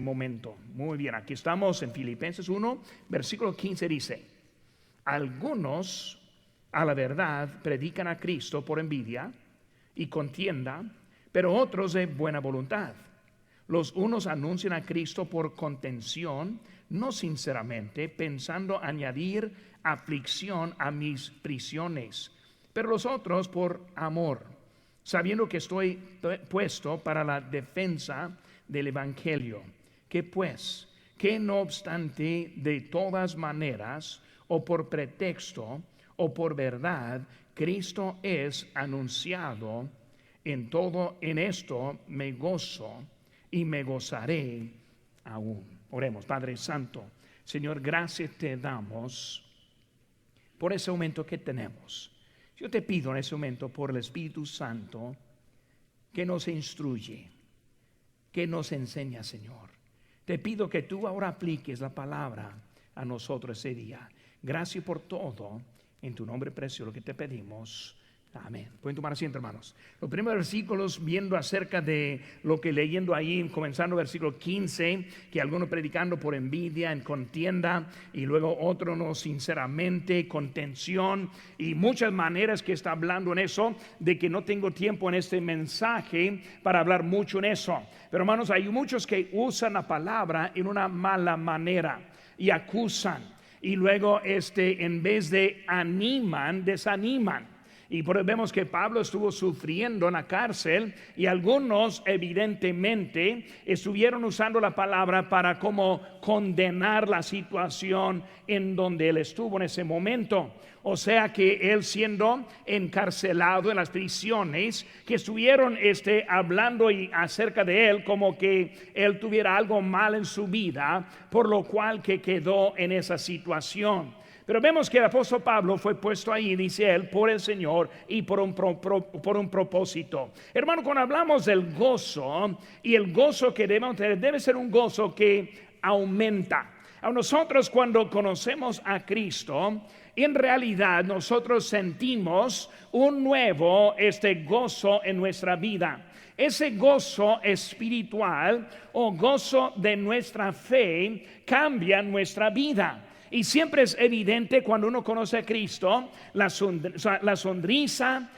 Momento. Muy bien, aquí estamos en Filipenses 1, versículo 15 dice: algunos a la verdad predican a Cristo por envidia y contienda, pero otros de buena voluntad. Los unos anuncian a Cristo por contención, no sinceramente, pensando añadir aflicción a mis prisiones, pero los otros por amor, sabiendo que estoy puesto para la defensa del evangelio. Que pues, que no obstante, de todas maneras, o por pretexto, o por verdad, Cristo es anunciado, en esto me gozo y me gozaré aún. Oremos. Padre Santo, Señor, gracias te damos por ese momento que tenemos. Yo te pido en ese momento por el Espíritu Santo que nos instruye, que nos enseña, Señor. Te pido que tú ahora apliques la palabra a nosotros ese día. Gracias por todo. En tu nombre precioso que te pedimos. Amén. Pueden tomar asiento, hermanos. Los primeros versículos, viendo acerca de lo que leyendo ahí, comenzando versículo 15, que algunos predicando por envidia, en contienda, y luego otro no sinceramente, contención, y muchas maneras que está hablando en eso, de que no tengo tiempo en este mensaje para hablar mucho en eso. Pero hermanos, hay muchos que usan la palabra en una mala manera y acusan, y luego en vez de animan, desaniman. Y por eso vemos que Pablo estuvo sufriendo en la cárcel, y algunos evidentemente estuvieron usando la palabra para como condenar la situación en donde él estuvo en ese momento. O sea que él siendo encarcelado en las prisiones, que estuvieron hablando acerca de él como que él tuviera algo mal en su vida, por lo cual que quedó en esa situación. Pero vemos que el apóstol Pablo fue puesto ahí, dice él, por el Señor y por un propósito. Hermano, cuando hablamos del gozo, y el gozo que debemos tener debe ser un gozo que aumenta. A nosotros, cuando conocemos a Cristo, en realidad nosotros sentimos un nuevo gozo en nuestra vida. Ese gozo espiritual o gozo de nuestra fe cambia nuestra vida. Y siempre es evidente cuando uno conoce a Cristo, la sonrisa,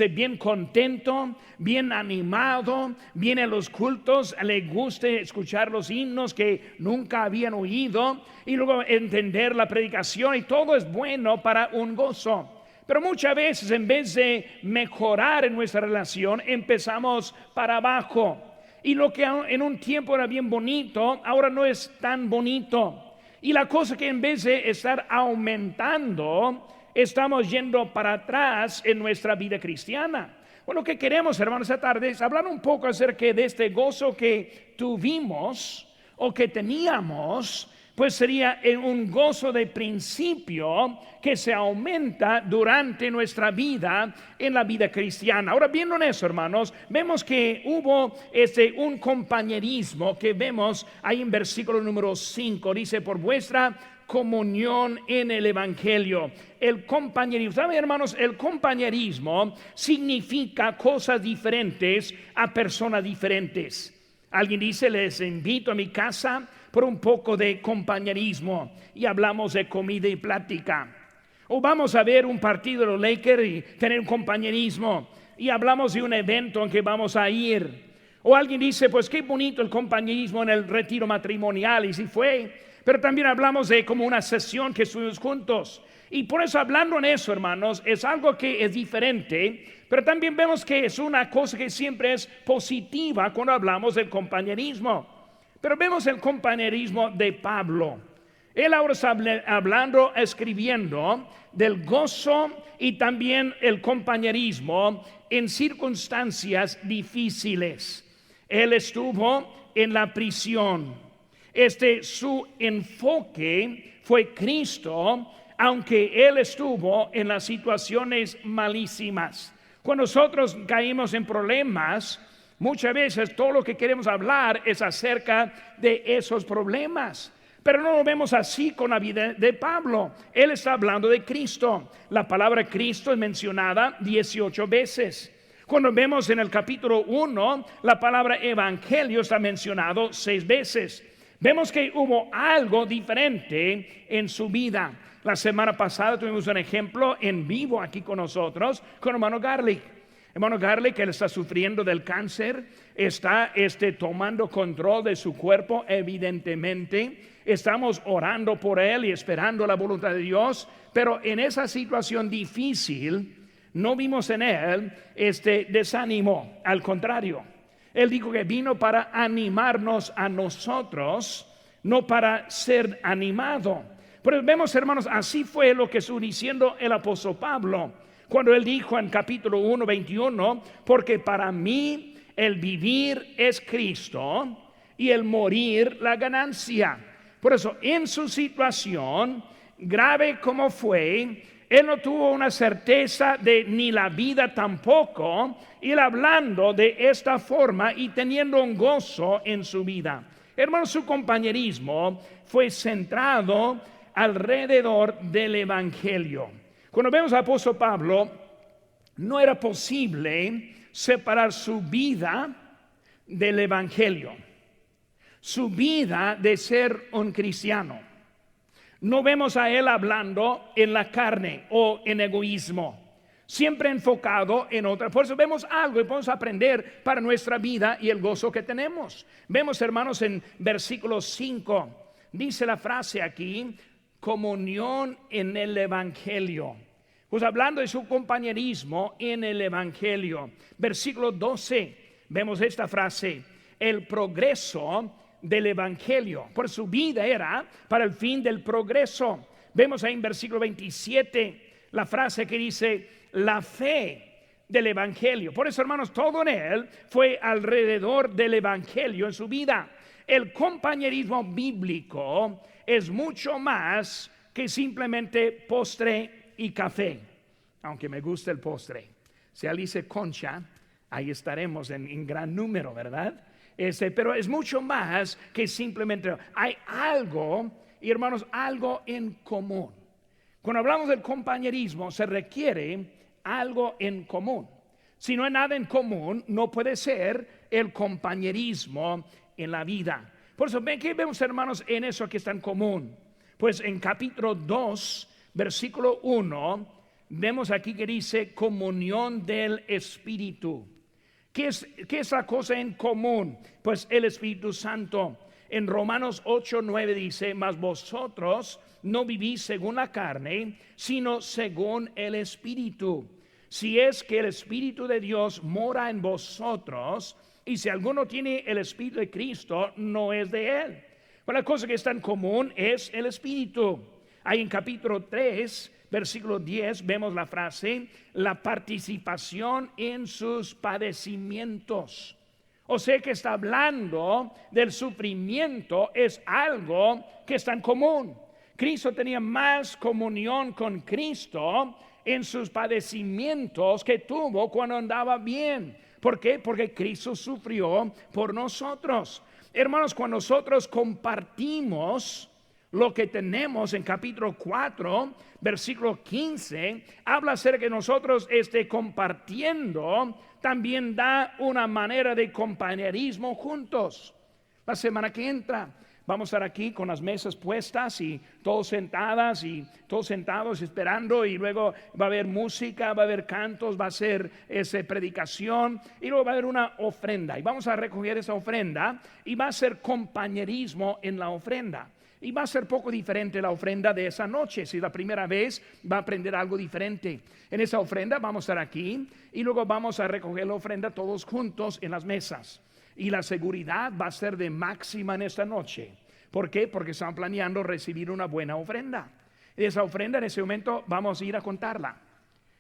bien contento, bien animado, viene a los cultos, le gusta escuchar los himnos que nunca habían oído, y luego entender la predicación, y todo es bueno para un gozo. Pero muchas veces, en vez de mejorar en nuestra relación, empezamos para abajo, y lo que en un tiempo era bien bonito, ahora no es tan bonito. Y la cosa que en vez de estar aumentando, estamos yendo para atrás en nuestra vida cristiana. Bueno, lo que queremos, hermanos, esta tarde es hablar un poco acerca de este gozo que tuvimos o que teníamos. Pues sería un gozo de principio que se aumenta durante nuestra vida en la vida cristiana. Ahora, viendo en eso, hermanos, vemos que hubo un compañerismo que vemos ahí en versículo número 5. Dice: por vuestra comunión en el evangelio. El compañerismo, ¿saben, hermanos? El compañerismo significa cosas diferentes a personas diferentes. Alguien dice: les invito a mi casa por un poco de compañerismo, y hablamos de comida y plática. O vamos a ver un partido de los Lakers y tener un compañerismo, y hablamos de un evento en que vamos a ir. O alguien dice: pues qué bonito el compañerismo en el retiro matrimonial, y sí fue. Pero también hablamos de como una sesión que estuvimos juntos. Y por eso, hablando en eso, hermanos, es algo que es diferente. Pero también vemos que es una cosa que siempre es positiva cuando hablamos del compañerismo. Pero vemos el compañerismo de Pablo. Él ahora está hablando, escribiendo del gozo y también el compañerismo en circunstancias difíciles. Él estuvo en la prisión. Su enfoque fue Cristo, aunque él estuvo en las situaciones malísimas. Cuando nosotros caímos en problemas, muchas veces todo lo que queremos hablar es acerca de esos problemas. Pero no lo vemos así con la vida de Pablo. Él está hablando de Cristo. La palabra Cristo es mencionada 18 veces. Cuando vemos en el capítulo 1, la palabra evangelio está mencionado 6 veces. Vemos que hubo algo diferente en su vida. La semana pasada tuvimos un ejemplo en vivo aquí con nosotros, con hermano Garlic. Hermano Garlic, él está sufriendo del cáncer, está tomando control de su cuerpo, evidentemente. Estamos orando por él y esperando la voluntad de Dios, pero en esa situación difícil no vimos en él desánimo. Al contrario, él dijo que vino para animarnos a nosotros, no para ser animado. Pero vemos, hermanos, así fue lo que estuvo diciendo el apóstol Pablo cuando él dijo en capítulo 1, 21, porque para mí el vivir es Cristo y el morir la ganancia. Por eso, en su situación, grave como fue, él no tuvo una certeza de ni la vida tampoco, y él hablando de esta forma y teniendo un gozo en su vida. Hermano, su compañerismo fue centrado alrededor del evangelio. Cuando vemos al apóstol Pablo, no era posible separar su vida del evangelio, su vida de ser un cristiano. No vemos a él hablando en la carne o en egoísmo, siempre enfocado en otra. Por eso vemos algo y podemos aprender para nuestra vida y el gozo que tenemos. Vemos, hermanos, en versículo 5, dice la frase aquí: comunión en el evangelio. Pues hablando de su compañerismo en el evangelio. Versículo 12, vemos esta frase: el progreso del evangelio. Por su vida era para el fin del progreso. Vemos ahí en versículo 27 la frase que dice: la fe del evangelio. Por eso, hermanos, todo en él fue alrededor del evangelio en su vida. El compañerismo bíblico es mucho más que simplemente postre y café, aunque me gusta el postre. Si él dice concha, ahí estaremos en gran número, ¿verdad? Pero es mucho más que simplemente. Hay algo, y hermanos, algo en común. Cuando hablamos del compañerismo, se requiere algo en común. Si no hay nada en común, no puede ser el compañerismo en la vida. Por eso, ¿qué vemos, hermanos, en eso que está en común? Pues en capítulo 2, versículo 1, vemos aquí que dice comunión del Espíritu. ¿Qué es la cosa en común? Pues el Espíritu Santo. En Romanos 8, 9 dice: mas vosotros no vivís según la carne, sino según el Espíritu. Si es que el Espíritu de Dios mora en vosotros, y si alguno tiene el Espíritu de Cristo, no es de él. Bueno, la cosa que está en común es el Espíritu. Ahí en capítulo 3, versículo 10, vemos la frase: la participación en sus padecimientos. O sea que está hablando del sufrimiento, es algo que está en común. Cristo tenía más comunión con Cristo en sus padecimientos que tuvo cuando andaba bien. ¿Por qué? Porque Cristo sufrió por nosotros. Hermanos, cuando nosotros compartimos lo que tenemos en capítulo 4, versículo 15, habla acerca de nosotros compartiendo, también da una manera de compañerismo juntos. La semana que entra vamos a estar aquí con las mesas puestas y todos sentadas y todos sentados esperando, y luego va a haber música, va a haber cantos, va a ser predicación, y luego va a haber una ofrenda y vamos a recoger esa ofrenda y va a ser compañerismo en la ofrenda. Y va a ser poco diferente la ofrenda de esa noche. Si la primera vez, va a aprender algo diferente. En esa ofrenda vamos a estar aquí y luego vamos a recoger la ofrenda todos juntos en las mesas. Y la seguridad va a ser de máxima en esta noche. ¿Por qué? Porque están planeando recibir una buena ofrenda. Y esa ofrenda en ese momento vamos a ir a contarla.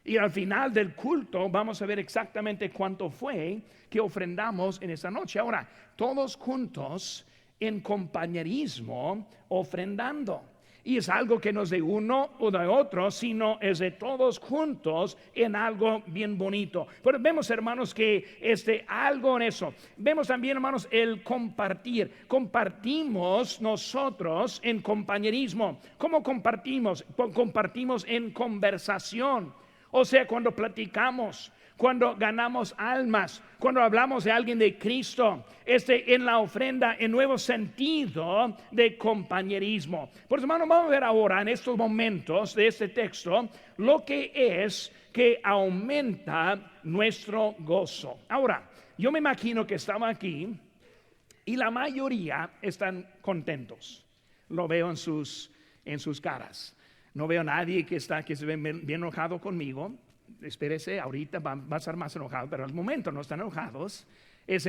Y al final del culto vamos a ver exactamente cuánto fue que ofrendamos en esta noche. Ahora, todos juntos en compañerismo ofrendando. Y es algo que no es de uno o de otro, sino es de todos juntos en algo bien bonito. Pero vemos, hermanos, que algo en eso. Vemos también, hermanos, el compartir. Compartimos nosotros en compañerismo. ¿Cómo compartimos? Compartimos en conversación. O sea, cuando platicamos, cuando ganamos almas, cuando hablamos de alguien de Cristo, en la ofrenda, en nuevo sentido de compañerismo. Por eso, hermano, vamos a ver ahora en estos momentos de este texto lo que es que aumenta nuestro gozo. Ahora, yo me imagino que estamos aquí y la mayoría están contentos. Lo veo en sus caras. No veo a nadie que se ve bien enojado conmigo. Espérese, ahorita va a estar más enojado, pero al momento no están enojados.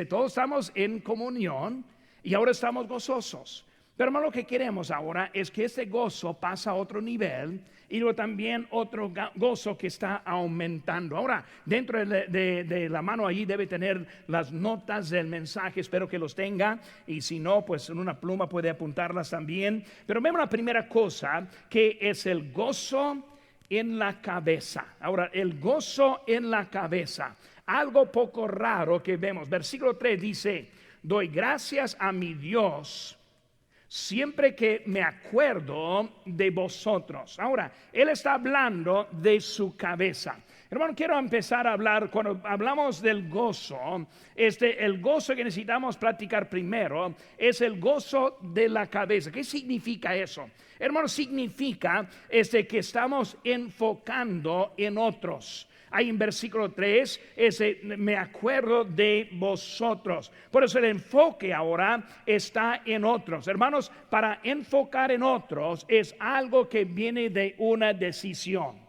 Todos estamos en comunión y ahora estamos gozosos. Pero hermano, lo que queremos ahora es que ese gozo pasa a otro nivel y luego también otro gozo que está aumentando. Ahora, dentro de la mano allí debe tener las notas del mensaje, espero que los tenga, y si no, pues en una pluma puede apuntarlas también. Pero vemos la primera cosa, que es el gozo en la cabeza. Ahora, el gozo en la cabeza, algo poco raro que vemos. Versículo 3 dice: doy gracias a mi Dios siempre que me acuerdo de vosotros. Ahora, él está hablando de su cabeza. Hermano, quiero empezar a hablar, cuando hablamos del gozo, el gozo que necesitamos practicar primero es el gozo de la cabeza. ¿Qué significa eso? Hermano, significa que estamos enfocando en otros. Ahí en versículo 3, me acuerdo de vosotros. Por eso el enfoque ahora está en otros. Hermanos, para enfocar en otros es algo que viene de una decisión.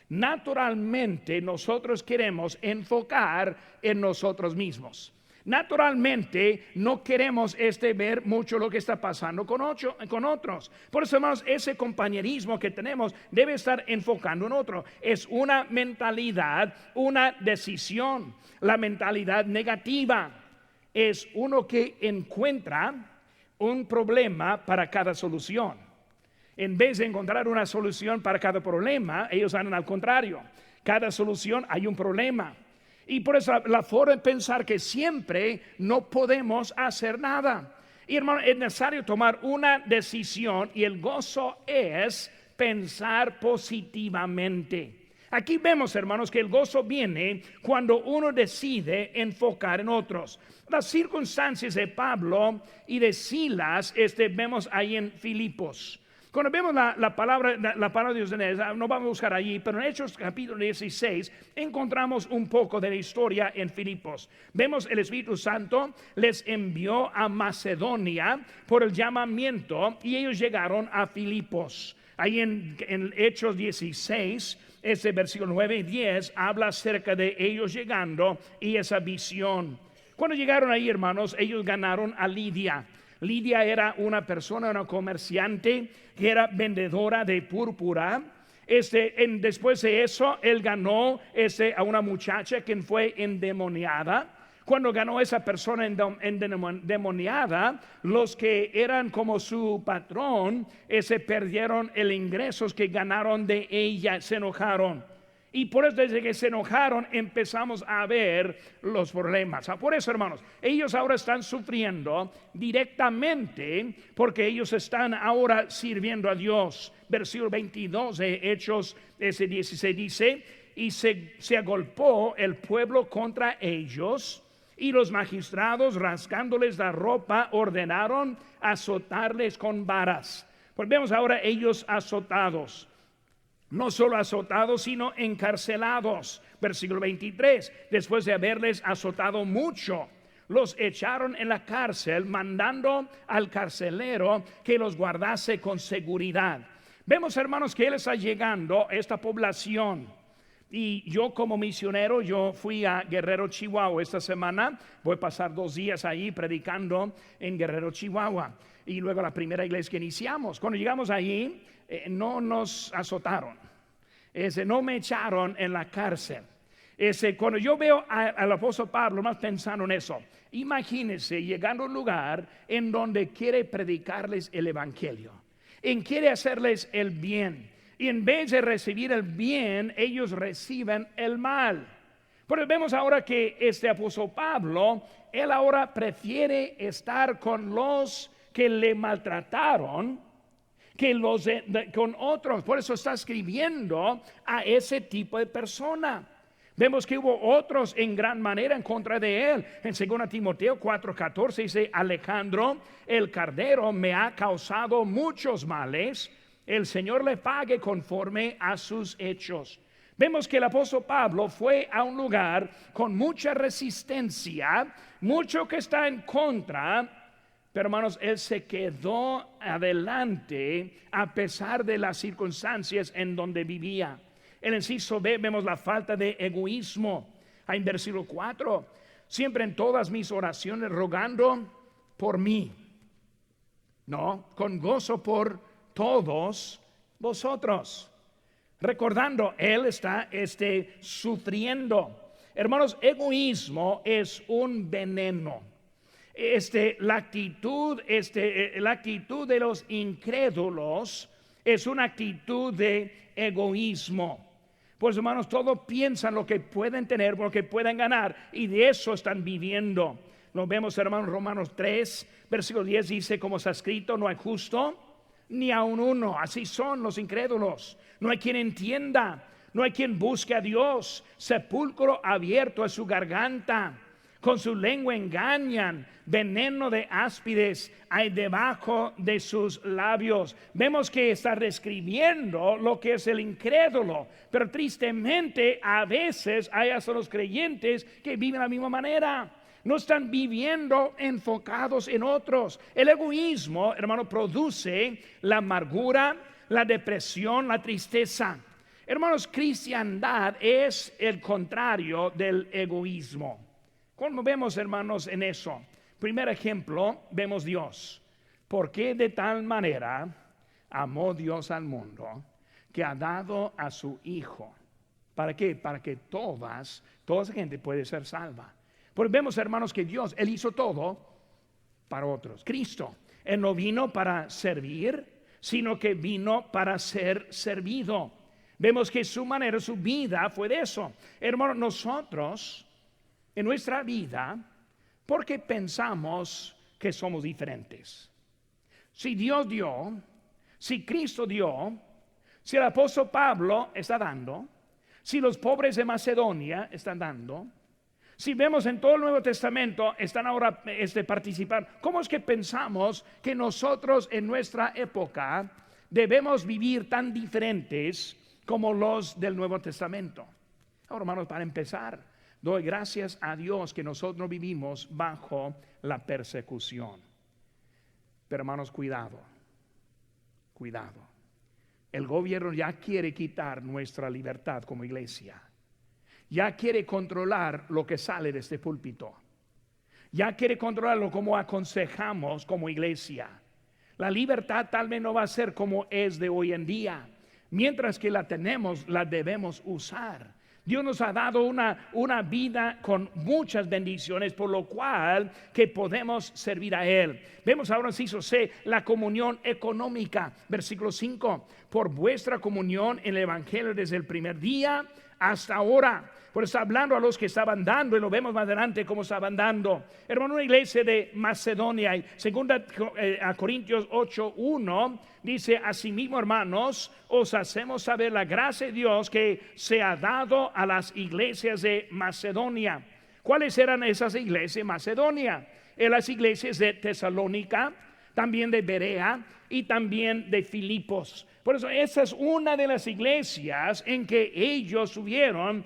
Naturalmente nosotros queremos enfocar en nosotros mismos. Naturalmente no queremos ver mucho lo que está pasando con otros. Por eso, hermanos, ese compañerismo que tenemos debe estar enfocando en otro. Es una mentalidad, una decisión. La mentalidad negativa es uno que encuentra un problema para cada solución. En vez de encontrar una solución para cada problema, ellos andan al contrario. Cada solución hay un problema. Y por eso la forma de pensar que siempre no podemos hacer nada. Y hermano, es necesario tomar una decisión, y el gozo es pensar positivamente. Aquí vemos, hermanos, que el gozo viene cuando uno decide enfocar en otros. Las circunstancias de Pablo y de Silas vemos ahí en Filipos. Cuando vemos la palabra de Dios, no vamos a buscar allí, pero en Hechos capítulo 16 encontramos un poco de la historia en Filipos. Vemos el Espíritu Santo les envió a Macedonia por el llamamiento, y ellos llegaron a Filipos. Ahí en Hechos 16, ese versículo 9 y 10 habla acerca de ellos llegando y esa visión. Cuando llegaron ahí, hermanos, ellos ganaron a Lidia. Lidia era una persona, una comerciante que era vendedora de púrpura. Después de eso, él ganó a una muchacha que fue endemoniada. Cuando ganó esa persona endemoniada, los que eran como su patrón, perdieron el ingresos que ganaron de ella, se enojaron. Y por eso, desde que se enojaron, empezamos a ver los problemas. Por eso, hermanos, ellos ahora están sufriendo directamente porque ellos están ahora sirviendo a Dios. Versículo 22 de Hechos 16 dice: y se agolpó el pueblo contra ellos, y los magistrados, rasgándoles la ropa, ordenaron azotarles con varas. Pues vemos ahora ellos azotados. No solo azotados, sino encarcelados. Versículo 23, después de haberles azotado mucho, los echaron en la cárcel, mandando al carcelero que los guardase con seguridad. Vemos, hermanos, que él está llegando a esta población. Y yo, como misionero, yo fui a Guerrero, Chihuahua esta semana. Voy a pasar 2 días ahí predicando en Guerrero, Chihuahua. Y luego la primera iglesia que iniciamos. Cuando llegamos allí, no nos azotaron, no me echaron en la cárcel. Cuando yo veo al apóstol Pablo, más pensando en eso, imagínense llegando a un lugar en donde quiere predicarles el evangelio, quiere hacerles el bien, y en vez de recibir el bien, ellos reciben el mal. Pero vemos ahora que este apóstol Pablo, él ahora prefiere estar con los que le maltrataron que con otros. Por eso está escribiendo a ese tipo de persona. Vemos que hubo otros en gran manera en contra de él. En 2 Timoteo 4:14 dice: Alejandro, el carnero, me ha causado muchos males. El Señor le pague conforme a sus hechos. Vemos que el apóstol Pablo fue a un lugar con mucha resistencia, mucho que está en contra. Pero hermanos, él se quedó adelante a pesar de las circunstancias en donde vivía. En el inciso B vemos la falta de egoísmo. En versículo 4: siempre en todas mis oraciones rogando por mí, no, con gozo por todos vosotros. Recordando, él está sufriendo. Hermanos, egoísmo es un veneno. La actitud de los incrédulos es una actitud de egoísmo. Pues hermanos, todos piensan lo que pueden tener, lo que pueden ganar, y de eso están viviendo. Lo vemos, hermanos, Romanos 3, versículo 10 dice: como está escrito, no hay justo ni aun uno. Así son los incrédulos. No hay quien entienda, no hay quien busque a Dios. Sepulcro abierto es su garganta, con su lengua engañan, veneno de áspides hay debajo de sus labios. Vemos que está describiendo lo que es el incrédulo, pero tristemente a veces hay hasta los creyentes que viven de la misma manera. No están viviendo enfocados en otros. El egoísmo, hermano, produce la amargura, la depresión, la tristeza. Hermanos, cristiandad es el contrario del egoísmo. ¿Cómo vemos, hermanos, en eso? Primer ejemplo, vemos Dios. ¿Por qué de tal manera amó Dios al mundo que ha dado a su Hijo? ¿Para qué? Para que toda esa gente puede ser salva. Pues vemos, hermanos, que Dios, Él hizo todo para otros. Cristo, Él no vino para servir, sino que vino para ser servido. Vemos que su manera, su vida fue de eso. Hermanos, nosotros en nuestra vida, ¿por qué pensamos que somos diferentes? Si Dios dio, si Cristo dio, si el apóstol Pablo está dando, si los pobres de Macedonia están dando, si vemos en todo el Nuevo Testamento están ahora participando, ¿cómo es que pensamos que nosotros en nuestra época debemos vivir tan diferentes como los del Nuevo Testamento? Ahora, hermanos, para empezar, doy gracias a Dios que nosotros vivimos bajo la persecución. Pero hermanos, cuidado. El gobierno ya quiere quitar nuestra libertad como iglesia. Ya quiere controlar lo que sale de este púlpito. Ya quiere controlarlo como aconsejamos como iglesia. La libertad tal vez no va a ser como es de hoy en día. Mientras que la tenemos, la debemos usar. Dios nos ha dado una vida con muchas bendiciones, por lo cual que podemos servir a Él. Vemos ahora, inciso C, la comunión económica. Versículo 5: por vuestra comunión en el Evangelio desde el primer día hasta ahora. Por eso está hablando a los que estaban dando, y lo vemos más adelante cómo estaban dando. Hermano, una iglesia de Macedonia, y 2 Corintios 8:1 dice: asimismo, hermanos, os hacemos saber la gracia de Dios que se ha dado a las iglesias de Macedonia. ¿Cuáles eran esas iglesias de Macedonia? En las iglesias de Tesalónica, también de Berea y también de Filipos. Por eso esa es una de las iglesias en que ellos subieron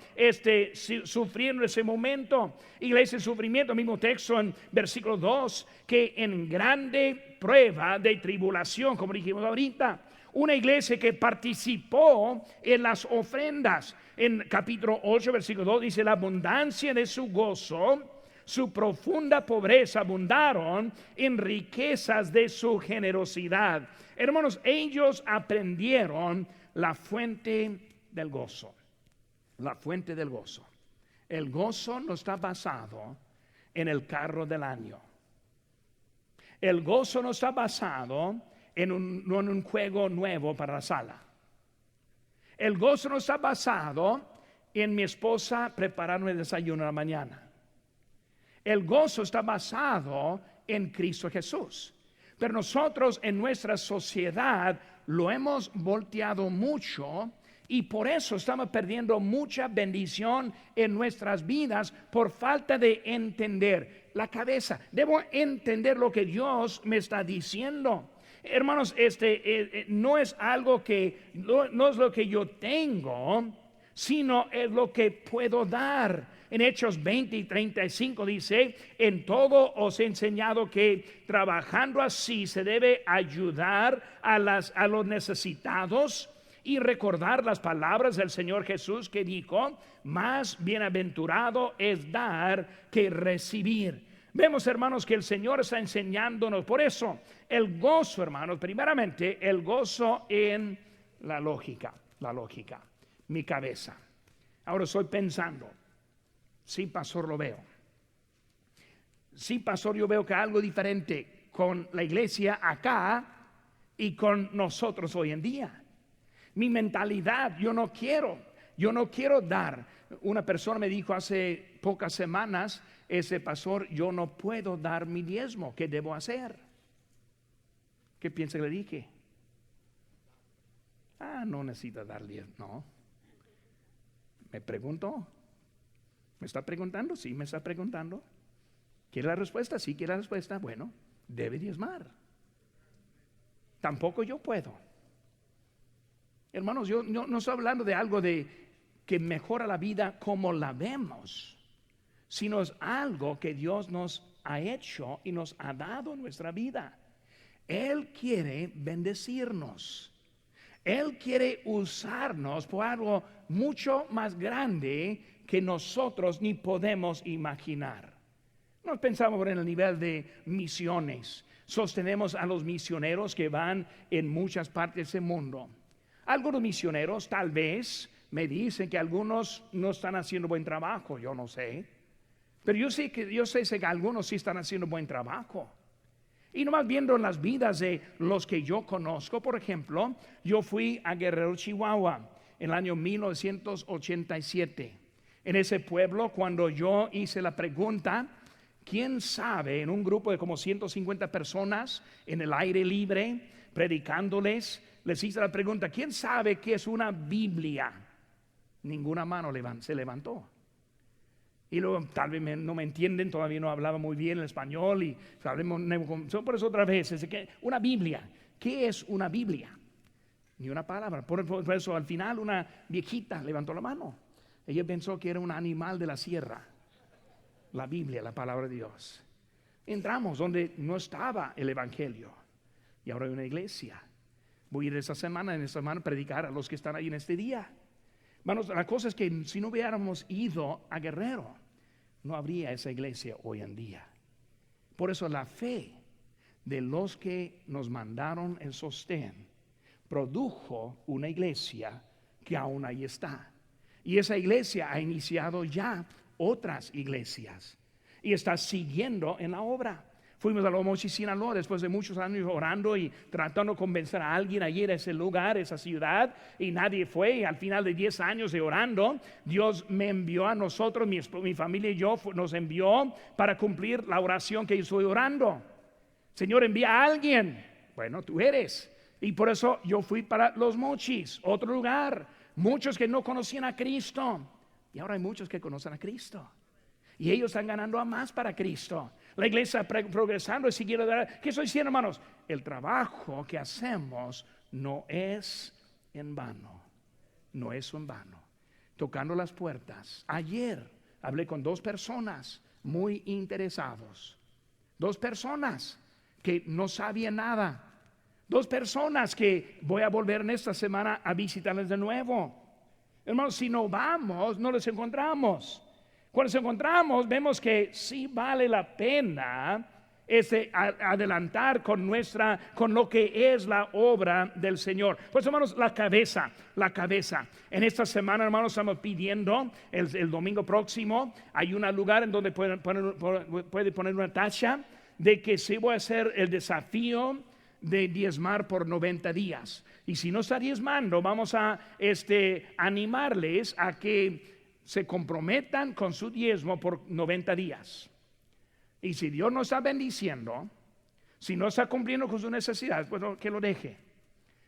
sufriendo ese momento. Iglesia de sufrimiento, mismo texto en versículo 2, que en grande prueba de tribulación, como dijimos ahorita. Una iglesia que participó en las ofrendas. En capítulo 8, versículo 2 dice: la abundancia de su gozo, su profunda pobreza abundaron en riquezas de su generosidad. Hermanos, ellos aprendieron la fuente del gozo. La fuente del gozo. El gozo no está basado en el carro del año. El gozo no está basado en un juego nuevo para la sala. El gozo no está basado en mi esposa prepararme el desayuno en la mañana. El gozo está basado en Cristo Jesús. Pero nosotros en nuestra sociedad lo hemos volteado mucho Y por eso estamos perdiendo mucha bendición en nuestras vidas por falta de entender la cabeza. Debo entender lo que Dios me está diciendo. Hermanos, no es algo que no es lo que yo tengo, sino es lo que puedo dar. En Hechos 20 y 35 dice: en todo os he enseñado que trabajando así se debe ayudar a los necesitados y recordar las palabras del Señor Jesús, que dijo: más bienaventurado es dar que recibir. Vemos, hermanos, que el Señor está enseñándonos. Por eso el gozo, hermanos, primeramente el gozo en la lógica, mi cabeza. Ahora estoy pensando: sí, pastor, lo veo. Sí, pastor, yo veo que algo diferente con la iglesia acá y con nosotros hoy en día. Mi mentalidad, yo no quiero dar. Una persona me dijo hace pocas semanas: pastor, yo no puedo dar mi diezmo, ¿qué debo hacer? ¿Qué piensa que le dije? No necesita dar diezmo. No. Me preguntó. ¿Me está preguntando? Sí, me está preguntando. ¿Quiere la respuesta? Sí, quiere la respuesta. Bueno, debe diezmar. Tampoco yo puedo. Hermanos, yo no estoy hablando de algo que mejora la vida como la vemos, sino es algo que Dios nos ha hecho y nos ha dado en nuestra vida. Él quiere bendecirnos. Él quiere usarnos por algo mucho más grande que nosotros ni podemos imaginar. Nos pensamos en el nivel de misiones. Sostenemos a los misioneros que van en muchas partes del mundo. Algunos misioneros tal vez me dicen que algunos no están haciendo buen trabajo, yo no sé. Pero yo sé que algunos sí están haciendo buen trabajo. Y nomás viendo las vidas de los que yo conozco, por ejemplo, yo fui a Guerrero, Chihuahua, en el año 1987. En ese pueblo, cuando yo hice la pregunta: ¿quién sabe? En un grupo de como 150 personas en el aire libre, predicándoles, les hice la pregunta: ¿quién sabe qué es una Biblia? Ninguna mano se levantó. Y luego tal vez no me entienden, todavía no hablaba muy bien el español y por eso otra vez, una Biblia. ¿Qué es una Biblia? Ni una palabra. Por eso al final una viejita levantó la mano. Ella pensó que era un animal de la sierra. La Biblia, la palabra de Dios. Entramos donde no estaba el evangelio y ahora hay una iglesia. Voy a ir en esta semana a predicar a los que están ahí en este día. Hermanos, la cosa es que si no hubiéramos ido a Guerrero, no habría esa iglesia hoy en día. Por eso la fe de los que nos mandaron el sostén produjo una iglesia que aún ahí está. Y esa iglesia ha iniciado ya otras iglesias y está siguiendo en la obra. Fuimos a Los Mochis, Sinaloa, después de muchos años orando y tratando de convencer a alguien a ir a ese lugar, esa ciudad, y nadie fue. Y al final de 10 años de orando, Dios me envió a nosotros, mi familia y yo, nos envió para cumplir la oración que yo estoy orando. Señor, envía a alguien. Bueno, tú eres. Y por eso yo fui para Los Mochis, otro lugar. Muchos que no conocían a Cristo, y ahora hay muchos que conocen a Cristo. Y ellos están ganando a más para Cristo. La iglesia progresando y siguiendo. ¿Qué estoy diciendo, hermanos? El trabajo que hacemos no es en vano. No es en vano. Tocando las puertas. Ayer hablé con 2 personas muy interesados. 2 personas que no sabían nada. 2 personas que voy a volver en esta semana a visitarles de nuevo. Hermanos, si no vamos, no los encontramos. Cuando nos encontramos, vemos que sí vale la pena adelantar con lo que es la obra del Señor. Pues, hermanos, la cabeza. En esta semana, hermanos, estamos pidiendo el domingo próximo. Hay un lugar en donde puede poner una tacha de que se va a hacer el desafío de diezmar por 90 días. Y si no está diezmando, vamos a animarles a que se comprometan con su diezmo por 90 días. Y si Dios no está bendiciendo, si no está cumpliendo con sus necesidades, pues que lo deje.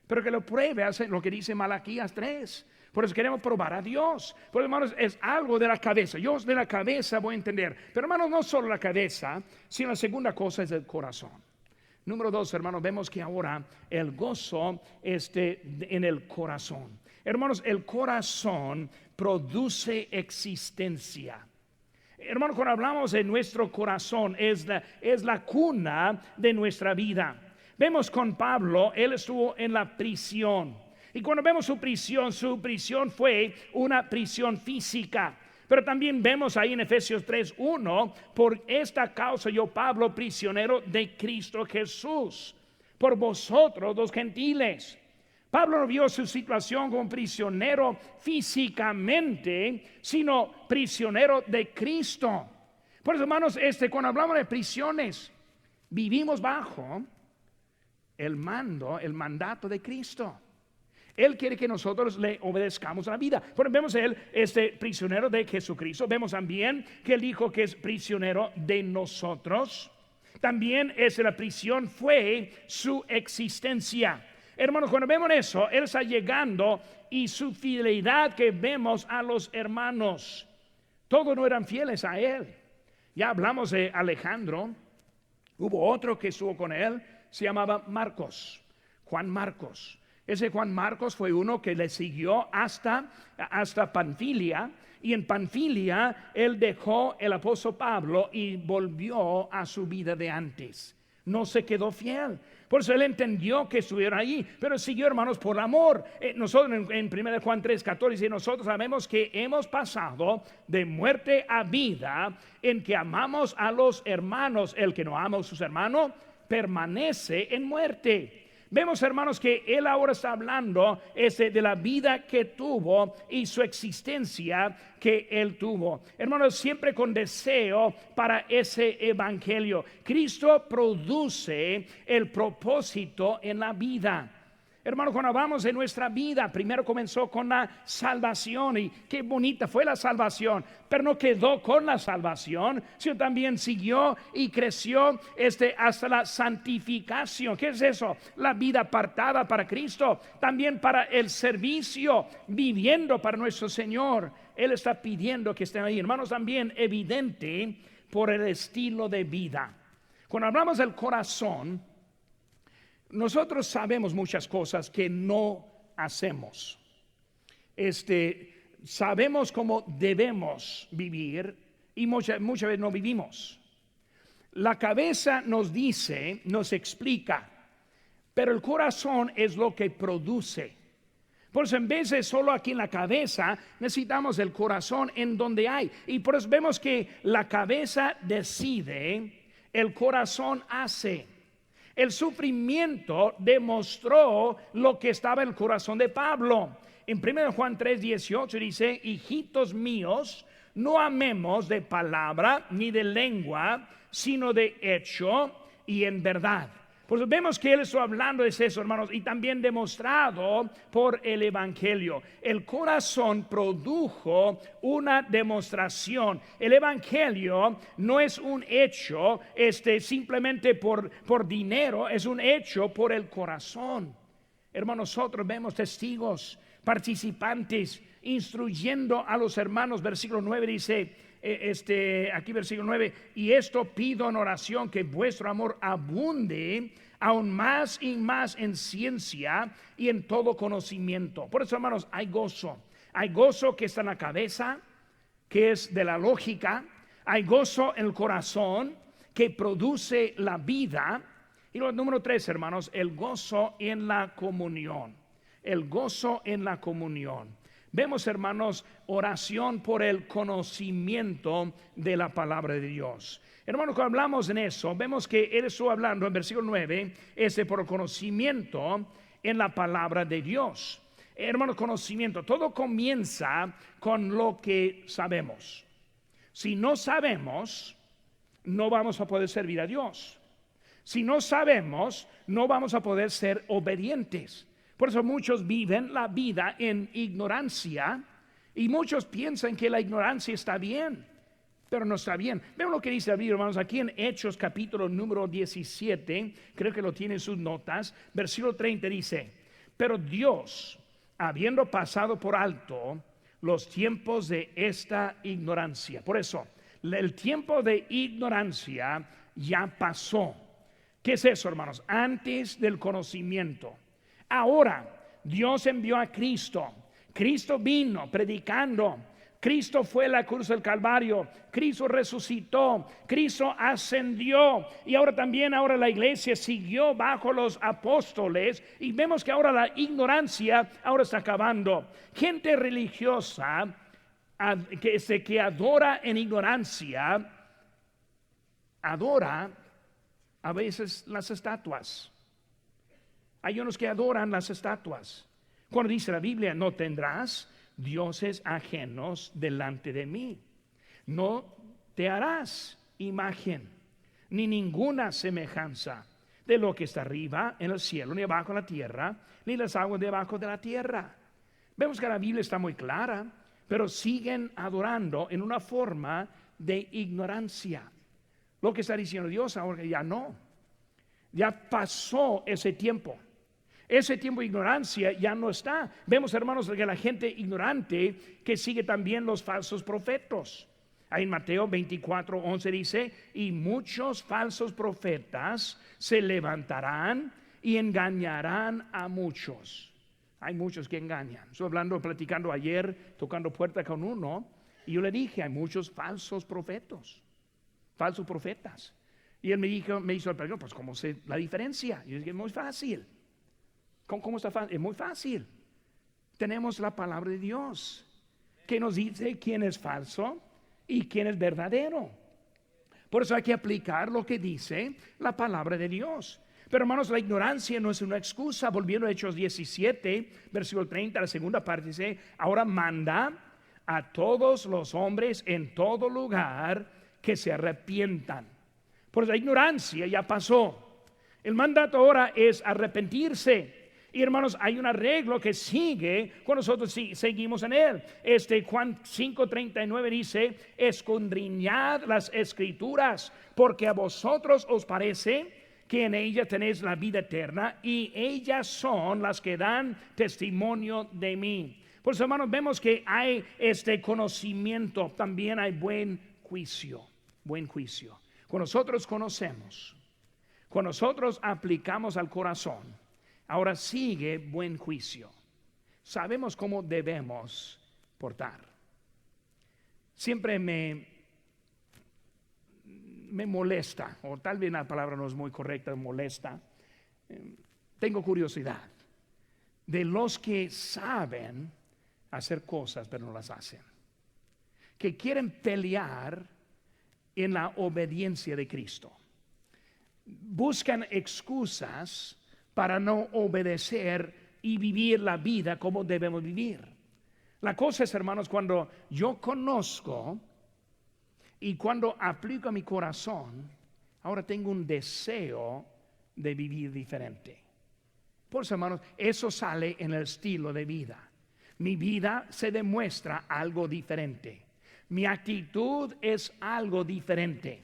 Pero que lo pruebe, hace lo que dice Malaquías 3. Por eso queremos probar a Dios. Por eso, hermanos, es algo de la cabeza. Yo de la cabeza voy a entender. Pero, hermanos, no solo la cabeza, sino la segunda cosa es el corazón. Número 2, hermanos, vemos que ahora el gozo en el corazón. Hermanos, el corazón produce existencia. Hermanos, cuando hablamos de nuestro corazón, es la cuna de nuestra vida. Vemos con Pablo, él estuvo en la prisión. Y cuando vemos su prisión fue una prisión física. Pero también vemos ahí en Efesios 3:1, por esta causa yo, Pablo, prisionero de Cristo Jesús, por vosotros los gentiles. Pablo no vio su situación como prisionero físicamente, sino prisionero de Cristo. Por eso, hermanos, cuando hablamos de prisiones, vivimos bajo el mandato de Cristo. Él quiere que nosotros le obedezcamos a la vida. Bueno, vemos él, prisionero de Jesucristo. Vemos también que él dijo que es prisionero de nosotros. También la prisión fue su existencia. Hermanos, cuando vemos eso, él está llegando y su fidelidad que vemos a los hermanos, todos no eran fieles a él. Ya hablamos de Alejandro. Hubo otro que estuvo con él, se llamaba Marcos, Juan Marcos. Ese Juan Marcos fue uno que le siguió hasta Panfilia, y en Panfilia él dejó el apóstol Pablo y volvió a su vida de antes. No se quedó fiel. Por eso él entendió que estuviera ahí, pero siguió, hermanos, por amor. Nosotros en 1 Juan 3:14 dice, nosotros sabemos que hemos pasado de muerte a vida en que amamos a los hermanos. El que no ama a sus hermanos permanece en muerte. Vemos, hermanos, que él ahora está hablando de la vida que tuvo y su existencia que él tuvo. Hermanos, siempre con deseo para ese evangelio. Cristo produce el propósito en la vida. Hermanos, cuando hablamos de nuestra vida, primero comenzó con la salvación, y qué bonita fue la salvación, pero no quedó con la salvación, sino también siguió y creció hasta la santificación. ¿Qué es eso? La vida apartada para Cristo, también para el servicio, viviendo para nuestro Señor. Él está pidiendo que estén ahí, hermanos, también evidente por el estilo de vida. Cuando hablamos del corazón, nosotros sabemos muchas cosas que no hacemos. Sabemos cómo debemos vivir y muchas veces no vivimos. La cabeza nos dice, nos explica, pero el corazón es lo que produce. Por eso, en vez de solo aquí en la cabeza, necesitamos el corazón en donde hay. Y por eso vemos que la cabeza decide, el corazón hace. El sufrimiento demostró lo que estaba en el corazón de Pablo. En 1 Juan 3:18 dice, hijitos míos, no amemos de palabra ni de lengua, sino de hecho y en verdad. Pues vemos que él está hablando de eso, hermanos, y también demostrado por el evangelio. El corazón produjo una demostración. El evangelio no es un hecho simplemente por dinero, es un hecho por el corazón. Hermanos, nosotros vemos testigos, participantes, instruyendo a los hermanos. Versículo 9 dice, aquí versículo 9, y esto pido en oración, que vuestro amor abunde aún más y más en ciencia y en todo conocimiento. Por eso, hermanos, hay gozo que está en la cabeza, que es de la lógica. Hay gozo en el corazón, que produce la vida. Y lo número 3, hermanos, el gozo en la comunión. El gozo en la comunión. Vemos, hermanos, oración por el conocimiento de la palabra de Dios. Hermanos, cuando hablamos en eso, vemos que él estuvo hablando en versículo 9, por el conocimiento en la palabra de Dios. Hermanos, conocimiento, todo comienza con lo que sabemos. Si no sabemos, no vamos a poder servir a Dios. Si no sabemos, no vamos a poder ser obedientes. Por eso muchos viven la vida en ignorancia, y muchos piensan que la ignorancia está bien, pero no está bien. Vean lo que dice la Biblia, hermanos, aquí en Hechos capítulo número 17, creo que lo tienen en sus notas, versículo 30 dice, pero Dios, habiendo pasado por alto los tiempos de esta ignorancia. Por eso, el tiempo de ignorancia ya pasó. ¿Qué es eso, hermanos? Antes del conocimiento. Ahora, Dios envió a Cristo. Cristo vino predicando. Cristo fue a la cruz del Calvario. Cristo resucitó. Cristo ascendió. Y ahora la iglesia siguió bajo los apóstoles. Y vemos que ahora la ignorancia ahora está acabando. Gente religiosa que adora en ignorancia, adora a veces las estatuas. Hay unos que adoran las estatuas. Cuando dice la Biblia, no tendrás dioses ajenos delante de mí. No te harás imagen, ni ninguna semejanza de lo que está arriba en el cielo, ni abajo en la tierra, ni las aguas debajo de la tierra. Vemos que la Biblia está muy clara, pero siguen adorando en una forma de ignorancia. Lo que está diciendo Dios ahora ya no. Ya pasó ese tiempo. Ese tiempo de ignorancia ya no está. Vemos, hermanos, que la gente ignorante que sigue también los falsos profetas. Ahí en Mateo 24:11 dice: y muchos falsos profetas se levantarán y engañarán a muchos. Hay muchos que engañan. Estoy platicando ayer, tocando puerta con uno, y yo le dije: hay muchos falsos profetas. Y él me hizo la pregunta: pues ¿cómo sé la diferencia? Y yo dije: es muy fácil. ¿Cómo está fácil? Es muy fácil. Tenemos la palabra de Dios que nos dice quién es falso y quién es verdadero. Por eso hay que aplicar lo que dice la palabra de Dios. Pero, hermanos, la ignorancia no es una excusa. Volviendo a Hechos 17, versículo 30, la segunda parte dice: ahora manda a todos los hombres en todo lugar que se arrepientan. Por la ignorancia ya pasó. El mandato ahora es arrepentirse. Y, hermanos, hay un arreglo que sigue cuando nosotros seguimos en él. Juan 5:39 dice: escudriñad las escrituras, porque a vosotros os parece que en ellas tenéis la vida eterna, y ellas son las que dan testimonio de mí. Por eso, hermanos, vemos que hay conocimiento, también hay buen juicio. Cuando nosotros conocemos, cuando nosotros aplicamos al corazón, ahora sigue buen juicio. Sabemos cómo debemos portar. Siempre me molesta, o tal vez la palabra no es muy correcta, molesta. Tengo curiosidad de los que saben hacer cosas pero no las hacen, que quieren pelear en la obediencia de Cristo. Buscan excusas para no obedecer y vivir la vida como debemos vivir. La cosa es, hermanos, cuando yo conozco y cuando aplico a mi corazón, ahora tengo un deseo de vivir diferente. Por eso, hermanos, eso sale en el estilo de vida. Mi vida se demuestra algo diferente. Mi actitud es algo diferente.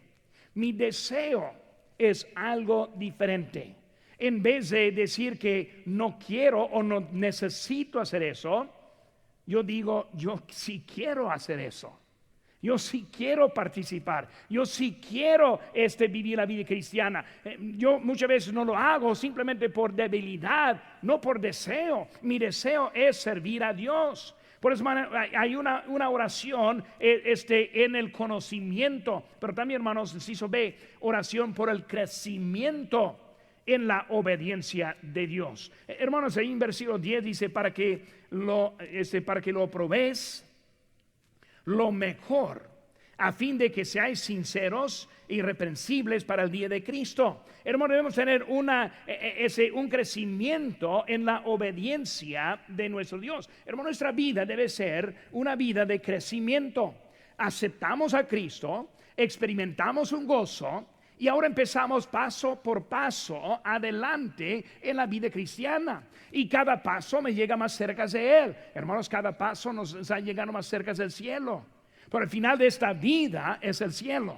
Mi deseo es algo diferente. En vez de decir que no quiero o no necesito hacer eso, yo digo: yo sí quiero hacer eso. Yo sí quiero participar. Yo sí quiero vivir la vida cristiana. Yo muchas veces no lo hago simplemente por debilidad, no por deseo. Mi deseo es servir a Dios. Por eso, hermano, hay una oración en el conocimiento, pero también, hermanos, inciso B, oración por el crecimiento en la obediencia de Dios. Hermanos, ahí en versículo 10 dice: para que lo probéis lo mejor, a fin de que seáis sinceros e irreprensibles para el día de Cristo. Hermanos, debemos tener un crecimiento en la obediencia de nuestro Dios. Hermanos, nuestra vida debe ser una vida de crecimiento. Aceptamos a Cristo, experimentamos un gozo, y ahora empezamos paso por paso adelante en la vida cristiana. Y cada paso me llega más cerca de Él. Hermanos, cada paso nos está llegando más cerca del cielo. Pero el final de esta vida es el cielo.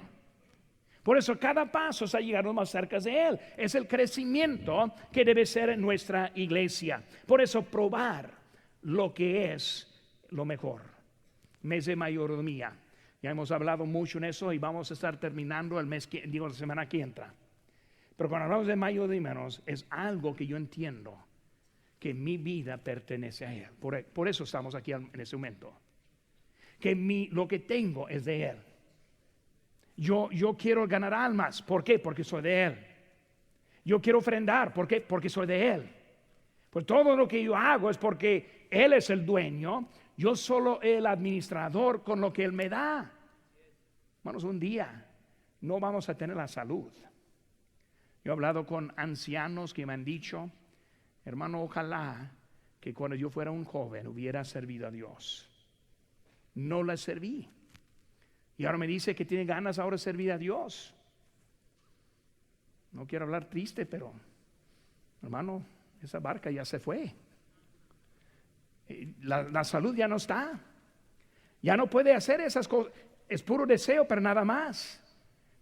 Por eso cada paso está llegando más cerca de Él. Es el crecimiento que debe ser en nuestra iglesia. Por eso probar lo que es lo mejor. Mes de mayordomía. Ya hemos hablado mucho en eso y vamos a estar terminando la semana que entra. Pero cuando hablamos de mayordomía, es algo que yo entiendo que mi vida pertenece a Él. Por eso estamos aquí en ese momento. Que lo que tengo es de Él. Yo quiero ganar almas. ¿Por qué? Porque soy de Él. Yo quiero ofrendar. ¿Por qué? Porque soy de Él. Pues todo lo que yo hago es porque Él es el dueño. Yo solo el administrador con lo que Él me da. Hermanos, un día no vamos a tener la salud. Yo he hablado con ancianos que me han dicho, hermano, ojalá que cuando yo fuera un joven hubiera servido a Dios. No le serví. Y ahora me dice que tiene ganas ahora de servir a Dios. No quiero hablar triste, pero hermano, esa barca ya se fue. La salud ya no está. Ya no puede hacer esas cosas. Es puro deseo, pero nada más.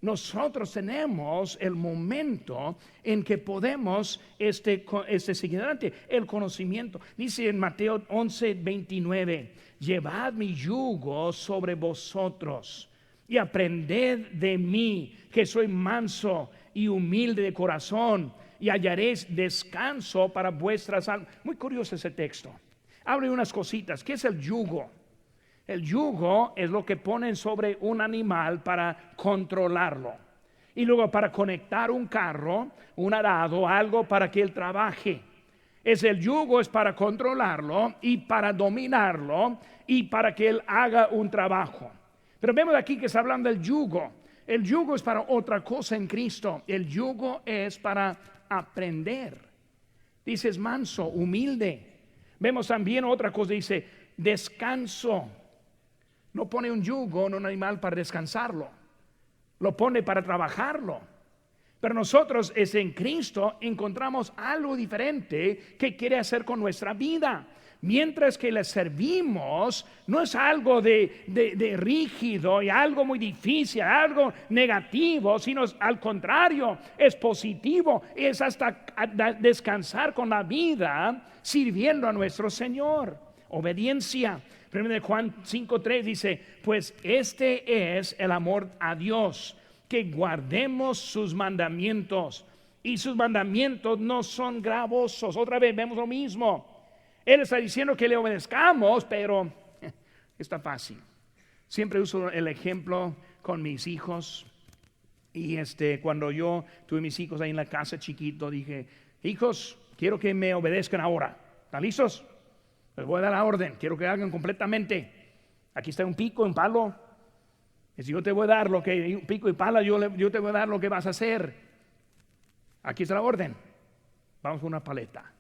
Nosotros tenemos el momento en que podemos seguir adelante, el conocimiento. Dice en Mateo 11:29, llevad mi yugo sobre vosotros y aprended de mí, que soy manso y humilde de corazón, y hallaréis descanso para vuestras almas. Muy curioso ese texto. Abre unas cositas. ¿Qué es el yugo? El yugo es lo que ponen sobre un animal para controlarlo. Y luego para conectar un carro, un arado, algo para que él trabaje. El yugo es para controlarlo y para dominarlo y para que él haga un trabajo. Pero vemos aquí que está hablando del yugo. El yugo es para otra cosa en Cristo. El yugo es para aprender. Dice es manso, humilde. Vemos también otra cosa, dice descanso. No pone un yugo en un animal para descansarlo, lo pone para trabajarlo. Pero nosotros en Cristo encontramos algo diferente que quiere hacer con nuestra vida. Mientras que le servimos, no es algo de rígido y algo muy difícil, algo negativo, sino al contrario, es positivo, es hasta descansar con la vida sirviendo a nuestro Señor. Obediencia. 1 Juan 5:3 dice, pues este es el amor a Dios, que guardemos sus mandamientos, y sus mandamientos no son gravosos. Otra vez vemos lo mismo. Él está diciendo que le obedezcamos, pero está fácil. Siempre uso el ejemplo con mis hijos. Y cuando yo tuve mis hijos ahí en la casa chiquito, dije, hijos, quiero que me obedezcan ahora. ¿Están listos? Les voy a dar la orden, quiero que hagan completamente. Aquí está un pico, un palo. Y si yo te voy a dar un pico y pala, yo te voy a dar lo que vas a hacer. Aquí está la orden. Vamos con una paleta.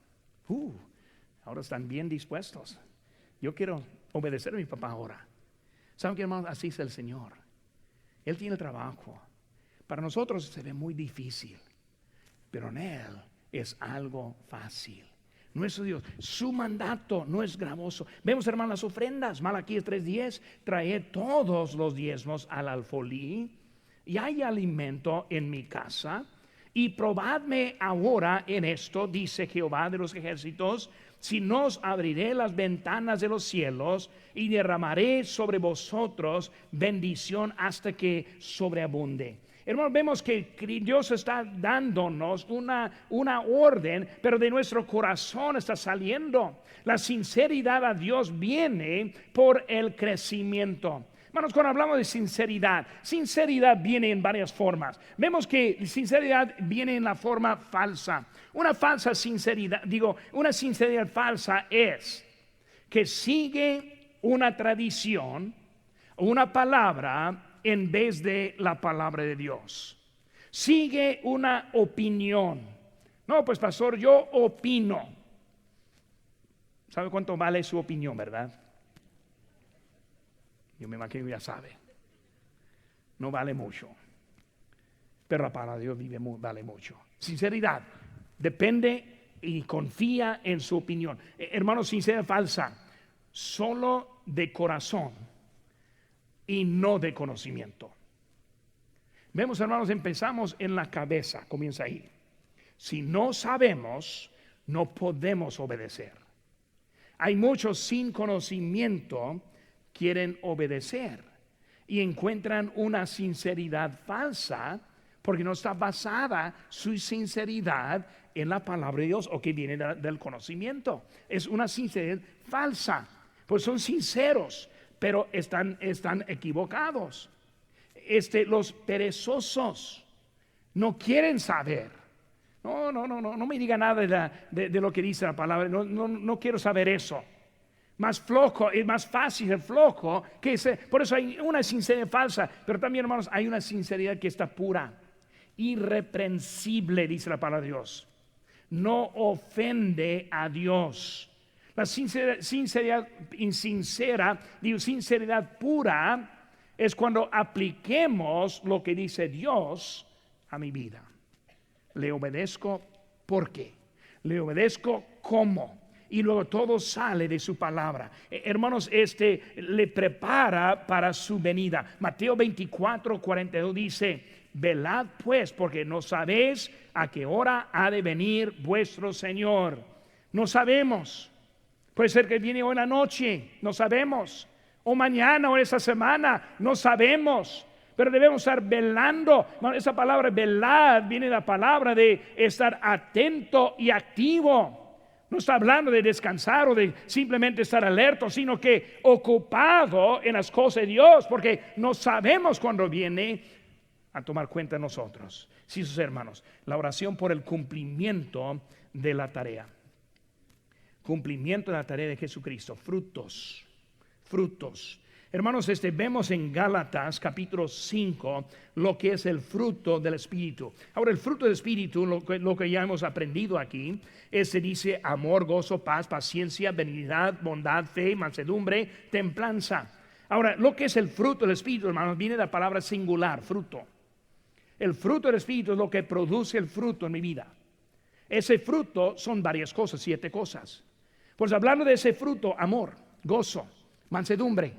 Ahora están bien dispuestos. Yo quiero obedecer a mi papá ahora. ¿Saben qué, hermanos? Así es el Señor. Él tiene el trabajo. Para nosotros se ve muy difícil, pero en Él es algo fácil. Nuestro Dios, su mandato no es gravoso. Vemos, hermanos, las ofrendas. Malaquías 3:10, traed todos los diezmos al alfolí, y hay alimento en mi casa, y probadme ahora en esto, dice Jehová de los ejércitos, si no os abriré las ventanas de los cielos y derramaré sobre vosotros bendición hasta que sobreabunde. Hermanos, vemos que Dios está dándonos una orden, pero de nuestro corazón está saliendo. La sinceridad a Dios viene por el crecimiento. Hermanos, cuando hablamos de sinceridad viene en varias formas. Vemos que sinceridad viene en la forma falsa. Una sinceridad falsa es que sigue una tradición, una palabra, en vez de la palabra de Dios. Sigue una opinión. No, pues pastor, yo opino. ¿Sabe cuánto vale su opinión, verdad? Yo me imagino que ya sabe. No vale mucho. Pero la palabra de Dios vale mucho. Sinceridad. Depende y confía en su opinión. Hermanos, sinceridad falsa. Solo de corazón y no de conocimiento. Vemos, hermanos, empezamos en la cabeza, comienza ahí. Si no sabemos, no podemos obedecer. Hay muchos sin conocimiento quieren obedecer y encuentran una sinceridad falsa porque no está basada su sinceridad en la palabra de Dios o que viene del conocimiento. Es una sinceridad falsa, pues son sinceros, pero están equivocados. Los perezosos no quieren saber. No me diga nada de lo que dice la palabra. No quiero saber eso. Más flojo, es más fácil el flojo por eso hay una sinceridad falsa, pero también, hermanos, hay una sinceridad que está pura, irreprensible, dice la palabra de Dios. No ofende a Dios. La sinceridad pura es cuando apliquemos lo que dice Dios a mi vida. Le obedezco, ¿por qué? Le obedezco, ¿cómo? Y luego todo sale de su palabra. Hermanos, le prepara para su venida. Mateo 24:42 dice: velad pues, porque no sabéis a qué hora ha de venir vuestro Señor. No sabemos. Puede ser que viene hoy en la noche, no sabemos. O mañana o esa semana, no sabemos. Pero debemos estar velando. Esa palabra velar viene de la palabra de estar atento y activo. No está hablando de descansar o de simplemente estar alerta, sino que ocupado en las cosas de Dios, porque no sabemos cuándo viene a tomar cuenta de nosotros. Sí, sus hermanos, la oración por el cumplimiento de la tarea. Cumplimiento de la tarea de Jesucristo. Frutos. Hermanos, vemos en Gálatas capítulo 5 lo que es el fruto del Espíritu. Ahora, el fruto del Espíritu, lo que ya hemos aprendido aquí, se dice amor, gozo, paz, paciencia, benignidad, bondad, fe, mansedumbre, templanza. Ahora, lo que es el fruto del Espíritu, hermanos, viene de la palabra singular, fruto. El fruto del Espíritu es lo que produce el fruto en mi vida. Ese fruto son varias cosas, 7 cosas. Pues hablando de ese fruto, amor, gozo, mansedumbre,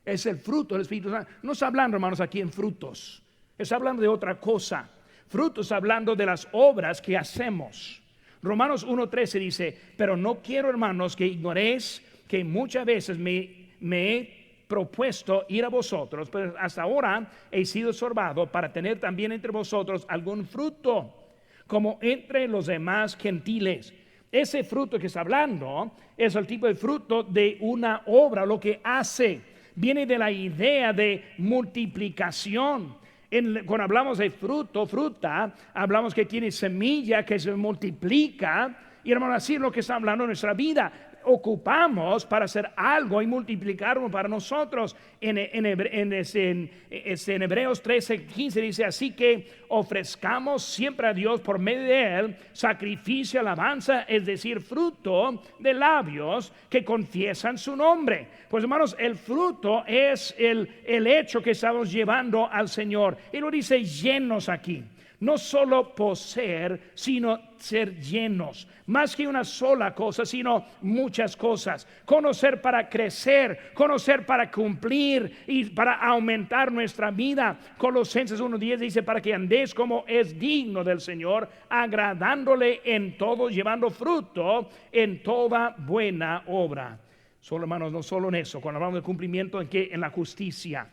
es el fruto del Espíritu Santo. No está hablando, hermanos, aquí en frutos. Está hablando de otra cosa. Frutos hablando de las obras que hacemos. Romanos 1:13 dice: pero no quiero, hermanos, que ignoréis que muchas veces me he propuesto ir a vosotros, pero hasta ahora he sido estorbado para tener también entre vosotros algún fruto, como entre los demás gentiles. Ese fruto que está hablando es el tipo de fruto de una obra, lo que hace. Viene de la idea de multiplicación. Cuando hablamos de fruta, hablamos que tiene semilla que se multiplica. Y hermano, así es lo que está hablando en nuestra vida. Ocupamos para hacer algo y multiplicarlo para nosotros. En Hebreos 13:15 dice: así que ofrezcamos siempre a Dios por medio de él sacrificio, alabanza, es decir, fruto de labios que confiesan su nombre. Pues hermanos, el fruto es el hecho que estamos llevando al Señor. Y lo dice llenos aquí. No solo poseer, sino ser llenos. Más que una sola cosa, sino muchas cosas. Conocer para crecer, conocer para cumplir y para aumentar nuestra vida. Colosenses 1:10 dice: para que andéis como es digno del Señor, agradándole en todo, llevando fruto en toda buena obra. Solo, hermanos, no solo en eso. Cuando hablamos de cumplimiento, en la justicia.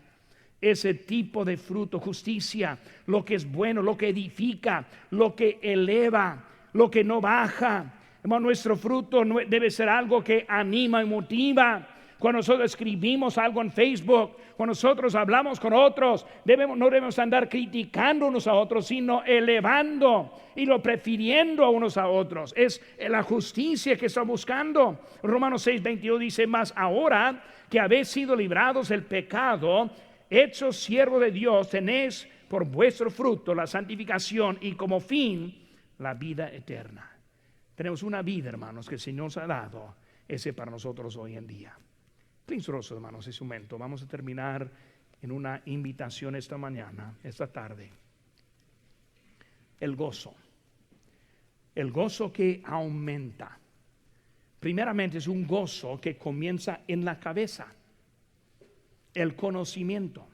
Ese tipo de fruto, justicia, lo que es bueno, lo que edifica, lo que eleva, lo que no baja. Hermano, nuestro fruto debe ser algo que anima y motiva. Cuando nosotros escribimos algo en Facebook, cuando nosotros hablamos con otros, no debemos andar criticando unos a otros, sino elevando y lo prefiriendo a unos a otros. Es la justicia que está buscando. Romanos 6:22 dice: mas ahora que habéis sido librados del pecado, hechos siervos de Dios, tenéis por vuestro fruto la santificación y como fin la vida eterna. Tenemos una vida, hermanos, que el Señor nos ha dado. Ese para nosotros hoy en día. Princeroso, hermanos, ese momento. Vamos a terminar en una invitación esta mañana, esta tarde. El gozo. El gozo que aumenta. Primeramente es un gozo que comienza en la cabeza. El conocimiento.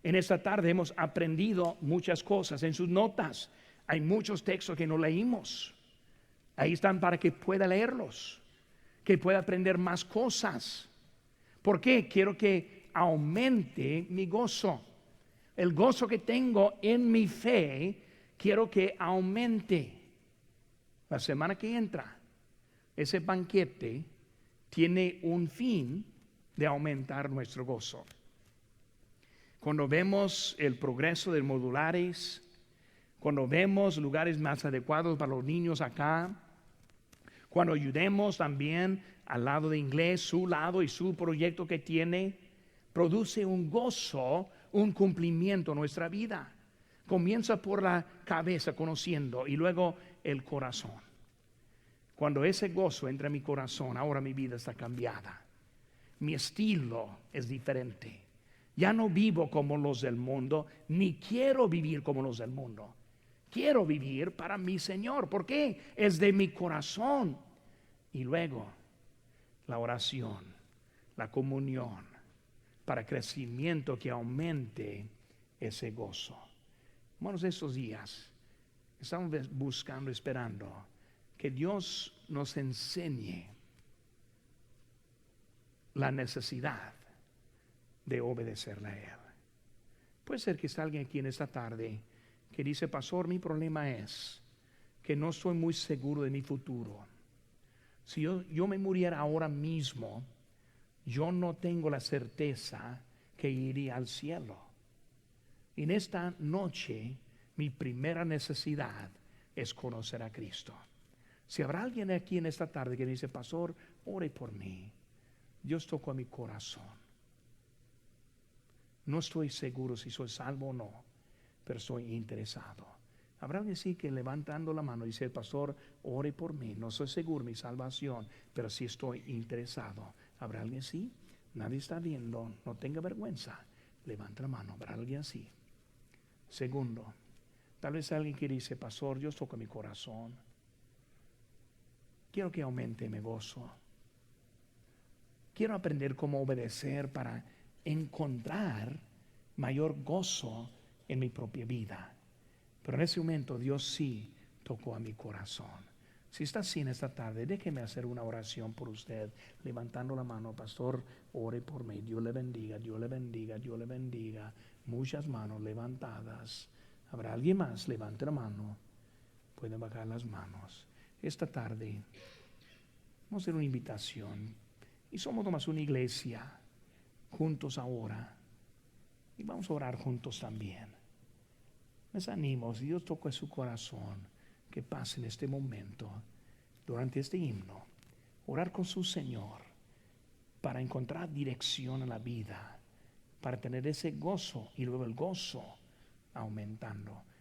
En esta tarde hemos aprendido muchas cosas. En sus notas hay muchos textos que no leímos. Ahí están para que pueda leerlos. que pueda aprender más cosas. ¿Por qué? Quiero que aumente mi gozo. El gozo que tengo en mi fe, quiero que aumente. La semana que entra, ese banquete tiene un fin de aumentar nuestro gozo. Cuando vemos el progreso de modulares, cuando vemos lugares más adecuados para los niños acá, cuando ayudemos también al lado de inglés, su lado y su proyecto que tiene, produce un gozo, un cumplimiento en nuestra vida. Comienza por la cabeza, conociendo, y luego el corazón. Cuando ese gozo entra en mi corazón, ahora mi vida está cambiada. Mi estilo es diferente. Ya no vivo como los del mundo, ni quiero vivir como los del mundo. Quiero vivir para mi Señor. ¿Por qué? Es de mi corazón. Y luego la oración, la comunión, para crecimiento que aumente ese gozo. Hermanos, estos días estamos buscando, esperando que Dios nos enseñe la necesidad de obedecerle a Él. Puede ser que está alguien aquí en esta tarde que dice: pastor, mi problema es que no estoy muy seguro de mi futuro. Si yo me muriera ahora mismo, yo no tengo la certeza que iría al cielo. Y en esta noche, mi primera necesidad es conocer a Cristo. Si habrá alguien aquí en esta tarde que dice: pastor, ore por mí. Dios tocó a mi corazón. No estoy seguro si soy salvo o no, pero estoy interesado. Habrá alguien sí que levantando la mano dice: pastor, ore por mí. No soy seguro de mi salvación, pero sí estoy interesado. ¿Habrá alguien sí? Nadie está viendo, no tenga vergüenza. Levanta la mano. ¿Habrá alguien así? Segundo, tal vez alguien que dice: pastor, Dios toca mi corazón. Quiero que aumente mi gozo. Quiero aprender cómo obedecer para encontrar mayor gozo en mi propia vida. Pero en ese momento Dios sí tocó a mi corazón. Si está así en esta tarde, déjeme hacer una oración por usted, levantando la mano. pastor, ore por mí. Dios le bendiga, Dios le bendiga, Dios le bendiga. Muchas manos levantadas. ¿Habrá alguien más? Levante la mano. Pueden bajar las manos. Esta tarde vamos a hacer una invitación. Y somos nomás una iglesia juntos ahora. Y vamos a orar juntos también. Les animo, si Dios toca su corazón, que pase en este momento, durante este himno, orar con su Señor para encontrar dirección en la vida, para tener ese gozo y luego el gozo aumentando.